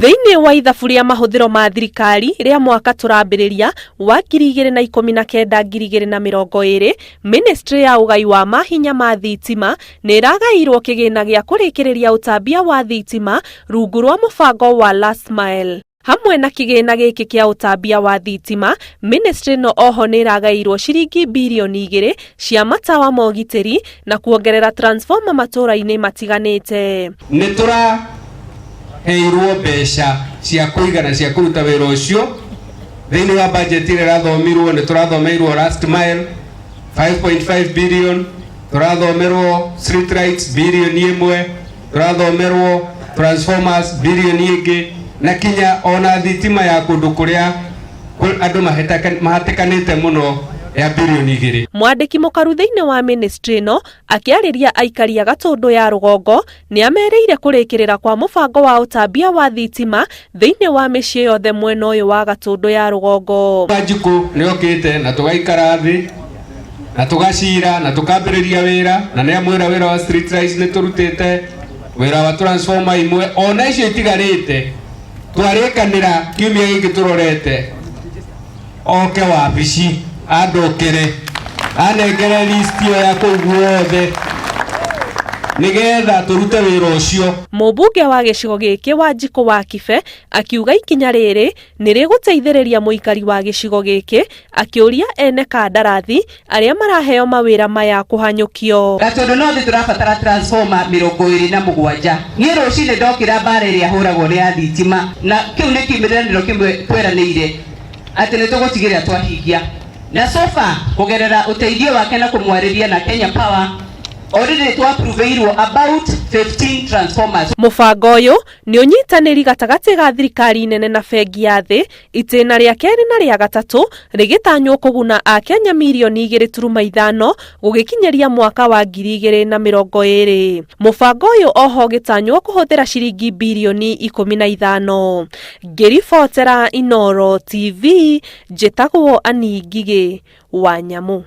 Thĩinĩ wa ithabu rĩa mahũthĩro ma thirikari rĩa mwaka tũrambĩrĩria wa 2019-2020, Ministry ya ũgai wa mahinya ma thitima nĩ ĩragaĩirwo kĩgĩna gĩa kũrĩkĩrĩria utambia wa thitima rungu rwa mũbango wa last mile. Hamwe na kĩgĩna gĩkĩ kĩa utambia wa thitima, ministry no oho nĩ ĩragaĩirwo ciringi bilioni 2 cia matawa ma ũgitĩri na kuongerera transformer matũũra-inĩ matiganĩte. Heirwo mbeca cia kũigana cia kũruta wĩra ũcio thĩinĩ wa budget ĩrĩa ĩrathomirwo. Nĩ tũrathomeirwo last mile 5.5 billion, tũrathomerwo street lights bilioni 1, tũrathomerwo transformers bilioni 2 na kinya ona thitima ya kũndũ kũrĩa andũ mahatĩkanĩte mũno ya bilioni 2. Mwandiki mukaru thĩinĩ wa ministry no akĩarĩria aikari a Gatundu ya rugongo nĩ amerĩire kũrĩkĩrĩra kwa mũbango wa utambia wa thitima thĩinĩ wa mĩciĩ yothe mwena ũyũ wa Gatundu ya rugongo. Wanjiku nĩ okĩte na tũgaikara thĩ na tũgacira na tũkambĩrĩria wĩra, na nĩ amwĩra wĩra wa street lights nĩ tũrutĩte, wĩra wa transformer imwe ona icio itigarĩte twarĩkanĩra kiumia gĩkĩ tũrorete oke wabici andokere anengere list ya kũguothe nigetha turute wĩra ũcio. Mũmbunge wa gĩcigo gĩkĩ Wanjiku wa Kibe akiuga ikinya rĩrĩ nĩ rĩgũteithĩrĩria mũikari wa gĩcigo gĩkĩ, akĩũria ene kandarathi arĩa maraheo mawĩra maya kũhanyũkio. Gatundu no thĩ tũrabatara transformer 27. Niĩ rũcinĩ ndokĩra mbara ĩrĩa hũragwo nĩ ya thitima, na kĩu nĩ kĩmeranĩro kĩmwe tweranĩire atĩ nĩ tũgũtigĩrĩra twahingia. Na sofa kugerera uteithio wake na kumwarĩria na Kenya Power already twaproveirwo about 15 transformers. Mũbango ũyũ nĩ ũnyitanĩri gatagatĩ ga thirikari nene na bengi ya thĩ, itĩna rĩa kerĩ na rĩa gatatũ rĩgĩtanywo kũguna a Kenya milioni 2.5 gũgĩkinyĩria mwaka wa 2020. Mũbango ũyũ oho gĩtanywo kũhũthĩra ciringi bilioni 15. Ngĩribotera Inooro TV, njĩtagwo Ani Ngigĩ wa Nyamu.